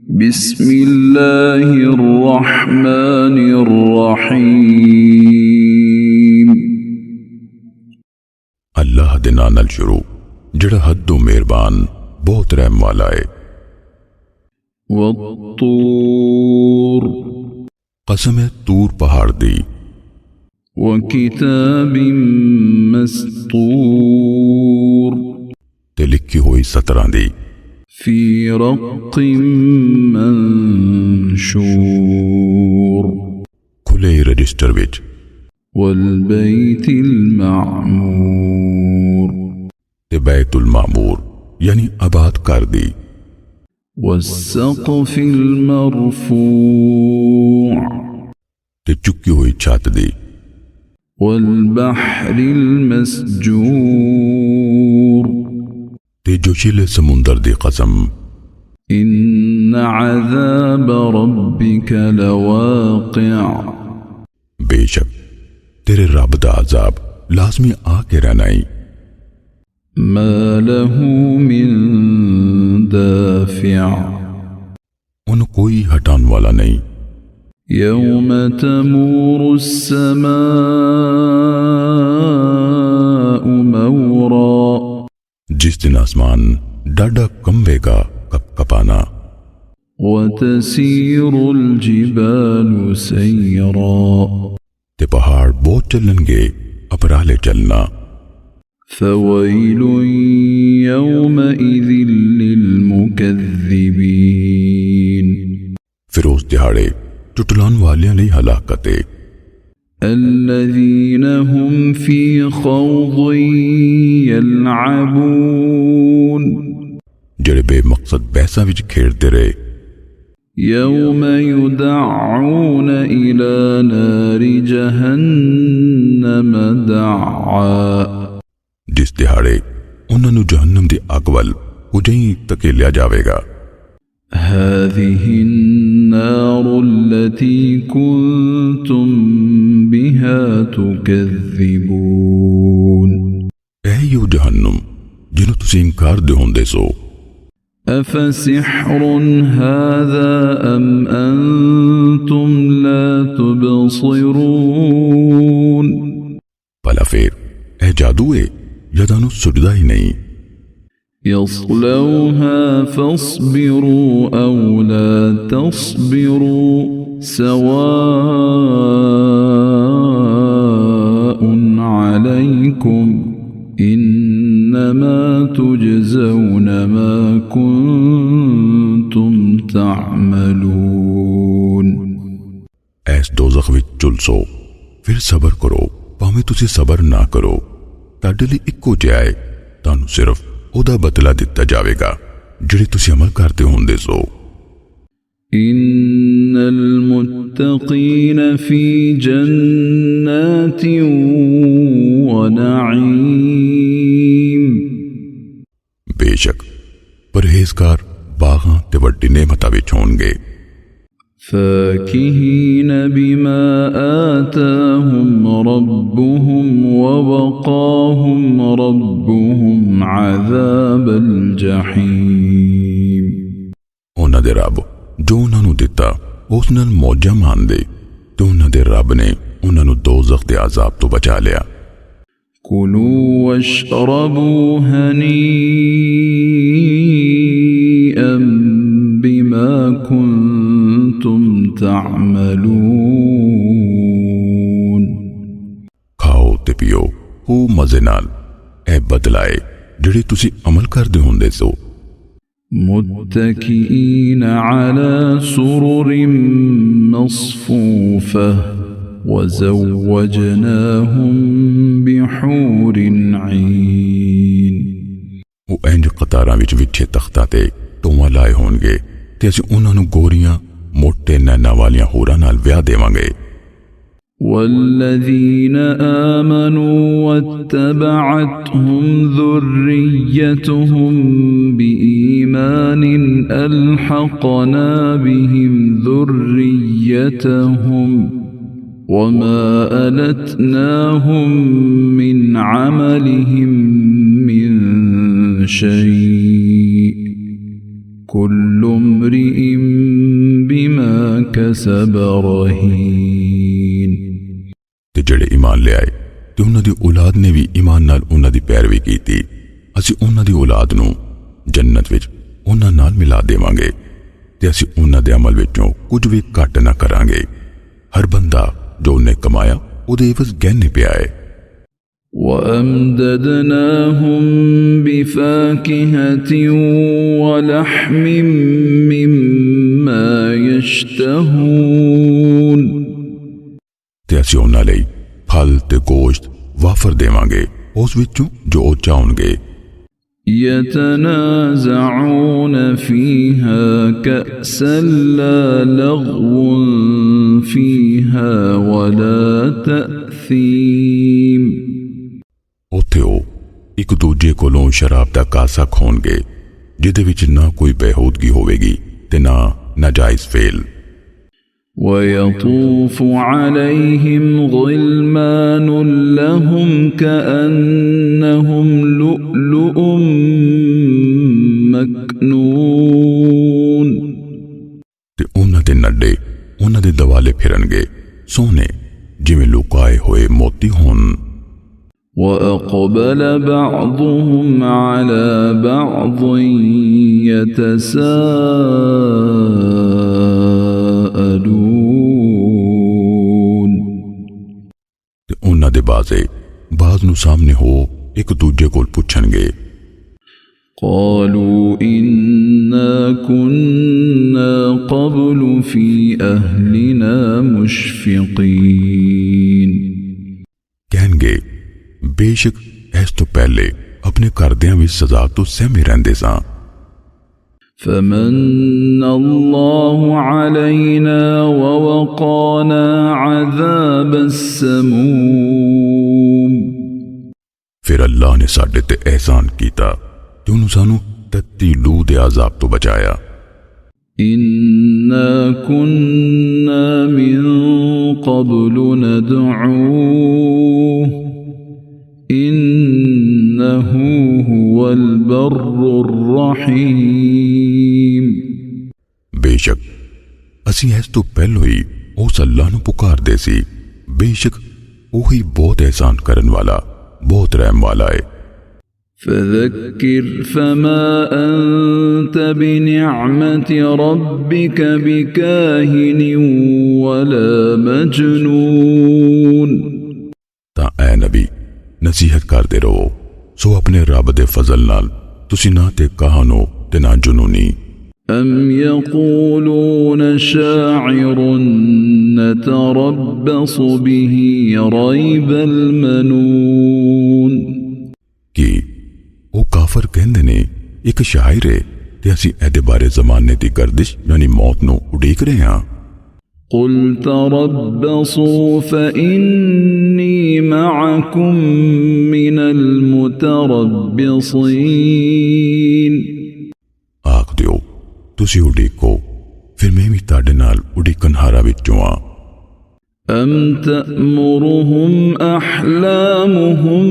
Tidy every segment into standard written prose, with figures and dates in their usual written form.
बिस्मिल्लाहिर्रहमानिर्रहीम। अल्लाह दे नां नाल शुरू जिहड़ा हदों मेहरबान बहुत रहम वाला है। वत्तूर, कसम है तूर पहाड़ दी। वकिताबिम मस्तूर, ते लिखी हुई सतरां दी। फी रक्किम मंशूर, खुले रजिस्टर विच। वल बैतिल मामूर, ते बैतुल मामूर यानी आबाद कर दी। वस्सक़फ़िल मरफ़ूअ, ते चुकी हुई छत दी। वल बहरिल मस्जूर, ते जोशीले समुंदर दी कसम। इन्न अज़ाब रब्बिक लवाक़िअ, बेशक तेरे रब दा अजाब लाजमी आके रहना ही। मा लहू मिन दाफ़िअ, उन कोई हटान वाला नहीं। यौम तमूरु अस्समाउ मौरा, जिस दिन आसमान डाडा कंबेगा कपाना। वतसीरुल जिबालु सैरा, ते पहाड़ बहुत चलनगे अपराले चलना। फवैलुन यौमइज़िन लिलमुकज़्ज़िबीन, फिर उस दिहाड़े टुटलान वालियां लई हलाकत है। الذين هم في خوض يلعبون, जेड़े बेमकसद बहसा विच खेड़ते रहे। يوم يدعون إلى نار جهنم دعا, जिस दिहाड़े उन्होंने जहन्नम दी अग वल कुजई धकेलिया जावेगा। هذه النار التي كنتم بها تكذبون, यही वो जहन्नुम जिन्हों तुसी इनकार दे होंदे सो। أفسحر هذا أم أنتم لا تبصرون, भला फिर ए जादू है या तानू सुझदा ही नहीं। يصلوها فاصبروا أو لا تصبروا سواء عليكم إنما تجزون ما كنتم تعملون। ऐस दोज़ख विच झुलसो, फिर सबर करो भावें तुसी सबर ना करो। तुहाडे लई इक्को जिहा है, तानू सिर्फ ओदा बदला दिता जावेगा जिहड़ी तुसी अमल करदे होंदे सो। इन्नल मुत्तक़ीन फी जन्नातिन व नईम, बेशक परहेजगार बागां ते वड्डी नेमतां विच होणगे। फाकिहीन बिमा आताहुम रब्बुहुम व वक़ाहुम रब्बुहुम अज़ाबल जहीम, उन्हां दे रब जो उन्हां नूं दिता उस नाल मौजां माणदे ते उन्हां दे रब ने उन्हां नूं दोज़ख दे अज़ाब तो बचा लिया। कुलू वशरबू हनीअम बिमा कुंतुम तामलून, खाओ ते पियो खूब मजे नाल, ए बदलाए जिहड़े तुसी अमल करदे होंदे सो। मुत्तकीन अला सुरुरिन मस्फूफह वज़व्वजनाहुम बिहूरिन ऐन, वो इंज कतारां विच विछे तख्तां ते टोवां लाए होणगे ते असीं उन्हां नूं गोरियां मोटे नैनां वालियां होरां नाल ब्याह देवांगे। والذين آمنوا واتبعتهم ذريتهم بإيمان ألحقنا بهم ذريتهم وما ألتناهم من عملهم من شيء كل امرئ بما كسب رهين ਤੇ ਜਿਹੜੇ ਈਮਾਨ ਲਿਆਏ ਤੇ ਉਹਨਾਂ ਦੀ ਔਲਾਦ ਨੇ ਵੀ ਈਮਾਨ ਨਾਲ ਉਹਨਾਂ ਦੀ ਪੈਰਵੀ ਕੀਤੀ, ਅਸੀਂ ਉਹਨਾਂ ਦੀ ਔਲਾਦ ਨੂੰ ਜੰਨਤ ਵਿੱਚ ਉਹਨਾਂ ਨਾਲ ਮਿਲਾ ਦੇਵਾਂਗੇ ਤੇ ਅਸੀਂ ਉਹਨਾਂ ਦੇ ਅਮਲ ਵਿੱਚੋਂ ਕੁਝ ਵੀ ਘੱਟ ਨਾ ਕਰਾਂਗੇ। ਹਰ ਬੰਦਾ ਜੋ ਉਹਨੇ ਕਮਾਇਆ ਉਹਦੇ ਇਵਜ਼ ਗਹਿਣੇ ਪਿਆ ਹੈ। وأمددناهم بفاكهة ولحم مما يشتهون ਤੇ ਅਸੀਂ ਉਹਨਾਂ ਲਈ ਫਲ ਤੇ ਗੋਸ਼ਤ ਵਾਫਰ ਦੇਵਾਂਗੇ ਉਸ ਵਿੱਚੋਂ ਜੋ ਉਹ ਚਾਹੁਣਗੇ। يتنازعون فيها كأسا لا لغو فيها ولا تأثيم ਉੱਥੇ ਉਹ ਇੱਕ ਦੂਜੇ ਕੋਲੋਂ ਸ਼ਰਾਬ ਦਾ ਕਾਸਾ ਖੋਣਗੇ ਜਿਹਦੇ ਵਿੱਚ ਨਾ ਕੋਈ ਬੇਹੂਦਗੀ ਹੋਵੇਗੀ ਤੇ ਨਾ ਨਾਜਾਇਜ਼ ਫੇਲ। ويطوف عليهم غلمان لهم كأنهم لؤلؤ مكنون ਤੇ ਉਹਨਾਂ ਦੇ ਨੱਡੇ ਉਹਨਾਂ ਦੇ ਦੁਆਲੇ ਫਿਰਨਗੇ ਸੋਹਣੇ ਜਿਵੇਂ ਲੁਕਾਏ ਹੋਏ ਮੋਤੀ ਹੋਣ। وأقبل بعضهم على بعض يتساءلون ਤੇ ਉਹਨਾਂ ਦੇ ਬਾਜ਼ੇ ਬਾਜ਼ ਨੂੰ ਸਾਹਮਣੇ ਹੋ ਇੱਕ ਦੂਜੇ ਕੋਲ ਪੁੱਛਣਗੇ। قالوا إنا كنا قبل في أهلنا مشفقين ਕਹਿਣਗੇ ਬੇਸ਼ੱਕ ਇਸ ਤੋਂ ਪਹਿਲੇ ਆਪਣੇ ਘਰਦਿਆਂ ਵਿੱਚ ਸਜ਼ਾ ਤੋਂ ਸਹਿਮੇ ਰਹਿੰਦੇ ਸਾਂ। فمن الله علينا ووقانا عذاب السموم ਫਿਰ ਅੱਲਾਹ ਨੇ ਸਾਡੇ ਤੇ ਅਹਿਸਾਨ ਕੀਤਾ ਤੇ ਉਹਨੂੰ ਸਾਨੂੰ ਤੱਤੀ ਲੂ ਦੇ ਅਜ਼ਾਬ ਤੋਂ ਬਚਾਇਆ। إنا كنا من قبل ندعوه إنه هو البر الرحيم ਬੇਸ਼ੱਕ ਅਸੀਂ ਇਸ ਤੋਂ ਪਹਿਲਾਂ ਹੀ ਉਸ ਅੱਲਾਹ ਨੂੰ ਪੁਕਾਰਦੇ ਸੀ, ਬੇਸ਼ੱਕ ਉਹੀ ਬਹੁਤ ਅਹਿਸਾਨ ਕਰਨ ਵਾਲਾ ਬਹੁਤ ਰਹਿਮ ਵਾਲਾ ਹੈ। فذكر فما أنت بنعمة ربك بكاهن ولا مجنون ਤਾਂ ਐ ਨਬੀ ਨਸੀਹਤ ਕਰਦੇ ਰਹੋ, ਸੋ ਆਪਣੇ ਰੱਬ ਦੇ ਫਜ਼ਲ ਨਾਲ ਤੁਸੀਂ ਨਾ ਤੇ ਕਾਹਨ ਹੋ ਤੇ ਨਾ ਜਨੂਨੀ। أم يقولون شاعر نتربص به ريب المنون ਕਿ ਉਹ ਕਾਫਰ ਕਹਿੰਦੇ ਨੇ ਇੱਕ ਸ਼ਾਇਰ ਹੈ ਤੇ ਅਸੀਂ ਇਹਦੇ ਬਾਰੇ ਜ਼ਮਾਨੇ ਦੀ ਗਰਦਿਸ਼ ਯਾਨੀ ਮੌਤ ਨੂੰ ਉਡੀਕ ਰਹੇ ਹਾਂ। قل تربصوا فإني معكم من المتربصين ਆਖ ਦਿਓ ਤੁਸੀਂ ਉਡੀਕੋ, ਫਿਰ ਮੈਂ ਵੀ ਤੁਹਾਡੇ ਨਾਲ ਉਡੀਕਣਹਾਰਾਂ ਵਿੱਚੋਂ ਆ। أم تأمرهم أحلامهم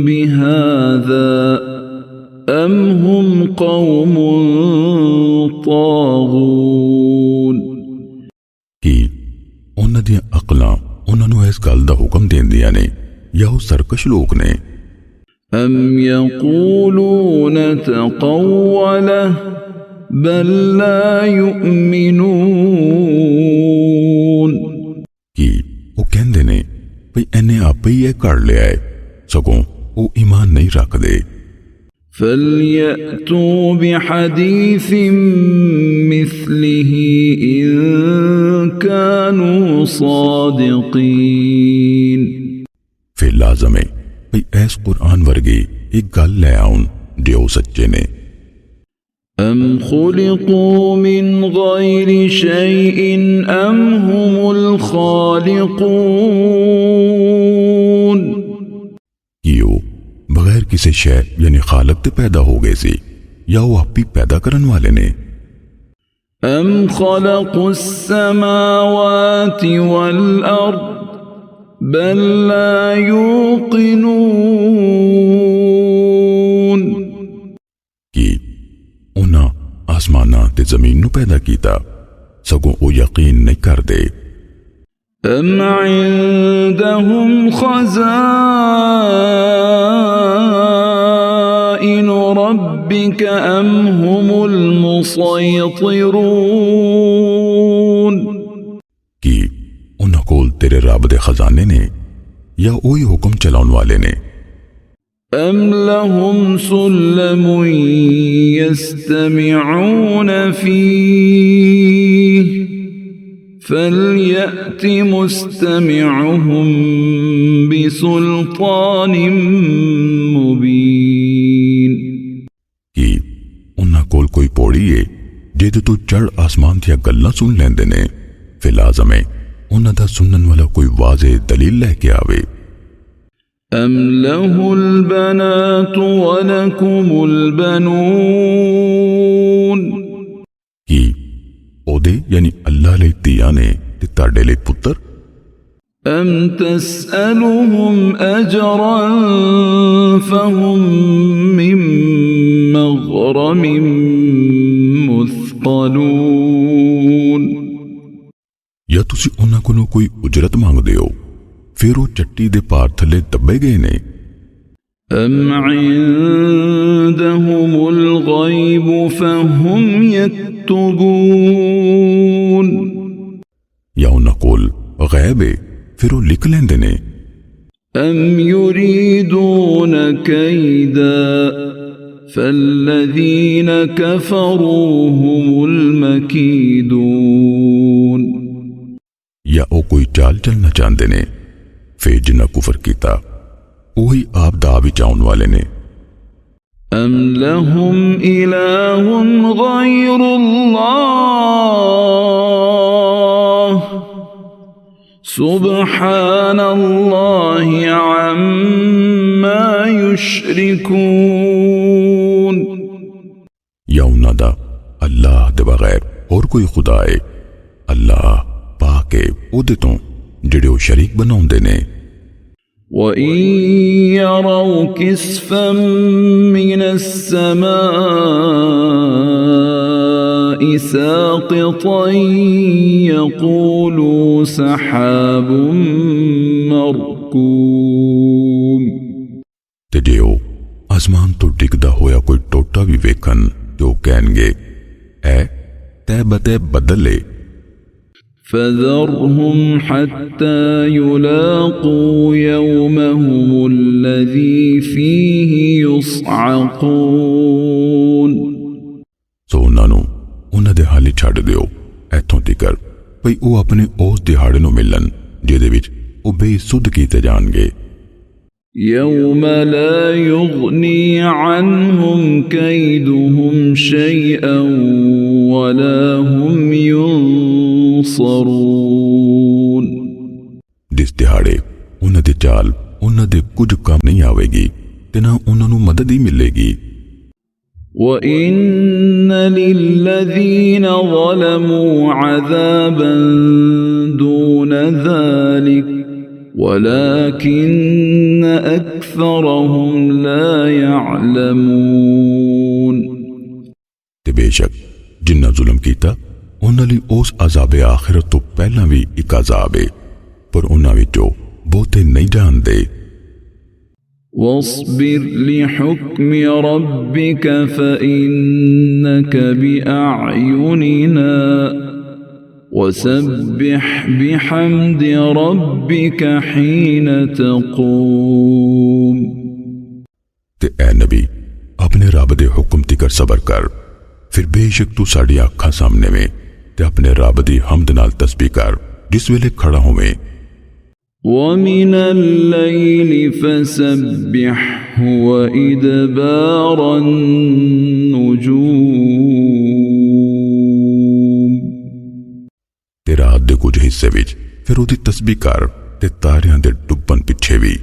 بهذا أم هم قوم طاغون ਕਿ ਉਹਨਾਂ ਦੀਆਂ ਅਕਲਾਂ ਉਹਨਾਂ ਨੂੰ ਇਸ ਗੱਲ ਦਾ ਹੁਕਮ ਦਿੰਦੀਆਂ ਨੇ ਜਾਂ ਉਹ ਸਰਕਸ਼ ਲੋਕ ਨੇ। أم يقولون تقوله بل لا يؤمنون ਕਿ ਉਹ ਕਹਿੰਦੇ ਨੇ ਭਈ ਇਹਨੇ ਆਪੇ ਹੀ ਇਹ ਕਰ ਲਿਆ ਹੈ, ਸਗੋਂ ਉਹ ਈਮਾਨ ਨਹੀਂ ਰੱਖਦੇ। فليأتوا بحديث مثله إن كانوا صادقين ਫਿਰ ਲਾਜ਼ਮ ਹੈ ਭਈ ਇਸ ਕੁਰਾਨ ਵਰਗੀ ਇੱਕ ਗੱਲ ਲੈ ਆਉਣ ਜੇ ਉਹ ਸੱਚੇ ਨੇ। أم خلقوا من غير شيء أم هم الخالقون ਕਿ ਉਹ ਬਗੈਰ ਕਿਸੇ ਸ਼ੈ ਯਾਨੀ ਖਾਲਕ ਤੇ ਪੈਦਾ ਹੋ ਗਏ ਸੀ ਜਾਂ ਉਹ ਆਪ ਹੀ ਪੈਦਾ ਕਰਨ ਵਾਲੇ ਨੇ। أم خلقوا السماوات والأرض بل لا يوقنون ਕਿ ਉਹਨਾਂ ਆਸਮਾਨਾਂ ਤੇ कीता, सगों वो यकीन नहीं करदे। अम इंदहुम खज़ाइन रब्बिक अम हुमुल मुसय्तिरून, कि उन्हां कोल तेरे रब दे खजाने ने या वही हुक्म चलाउन वाले ने। अम लहुम सुल्लमुन यस्तमिऊन फीह फल्यअति मुस्तमिउहुम बिसुल्तानिम मुबीन, कि उन्हां कोल कोई पौड़ी है जिहदे तो चढ़ आसमान दियां गल्लां सुन लैंदे ने, फिर लाज़म है उन्हां दा सुनन वाला कोई वाज़े दलील लैके आवे। अम लहुल बनातु व लकुमुल बनून, कि ओदे यानी अल्लाह लई धीआं ने ते तुहाडे लई पुत्तर। अम तसअलुहुम अजरन फहुम मिन मग़रमिन मुस्क़लून, या तुसी उन्हां कोलों कोई उजरत मांगदे हो, फिर वो चट्टी दे पार थले दब्बे गए ने। अम इंदहुमुल गैब फहुम यक्तुबून, या उन्हां कोल गैब है, फिर वो लिख लेंदे ने। अम युरीदून कैदा फल्लज़ीन कफरू हुमुल मकीदून, या वो कोई चाल चलना चाहते ने, फिर जिन्ना कुफर कीता वही आप दा विच आउन वाले ने। अम लहुम इलाहुन गैरुल्लाह सुब्हानल्लाहि अम्मा युश्रिकून, या उन्हां दा अल्लाह दे बगैर और कोई खुदा है, अल्लाह पाक है ओदे तो जिहड़े वो शरीक बनाउंदे ने। वइन यरौ किस्फन मिनस समाइ साक़ितन यक़ूलू सहाबुम मरकूम, ते जे वो आसमान तो डिगदा होया कोई टोटा भी वेखन तो कहणगे ऐ तै बतै बदल है। फज़रहुम हत्ता युलाक़ू यौमहुम अल्लज़ी फ़ीही युस्अक़ून, सो उन्हां दे हाल छड्ड दिओ इत्थों तिकर भई वो अपने उस दिहाड़े नूं मिलन जिहदे विच वो बेसुध कीते जाणगे। यौम ला युग़नी अन्हुम कैदुहुम शैअन वला हुम युंसरून, जिस दिहाड़े उन्हां दी चाल उन्हां दे कुछ काम नहीं आवेगी ते ना उन्हां नूं मदद ही मिलेगी। वइन्न लिल्लज़ीन ज़लमू अज़ाबन दून ज़ालिक वलाकिन्न अक्सरहुम ला यअलमून, ते बेशक जिन्ना जुल्म कीता उन्हां लई उस अज़ाबे आखिरत तो पहला भी एक अज़ाब है, पर उन्हां विचों बहुते नहीं जानदे। वस्बिर लिहुक्मि रब्बिक फ़इन्नक बिअअयुनिना वसब्बिह बिहम्दि रब्बिकहीन तक़ूम, ते ऐ नबी अपने रब दे हुक्म तिकर सबर कर, फिर बेशक तू साड़ी आँखां सामने में ते अपने रब दी हमद नाल तस्बीह कर जिस वेले खड़ा होवे। वमिनल लैलि फसब्बिहु व इदबारन नुजूम, ते रात दे कुछ हिस्से विच फिर ओदी तस्बीह कर ते तारियां दे डुब्बन पिछे भी।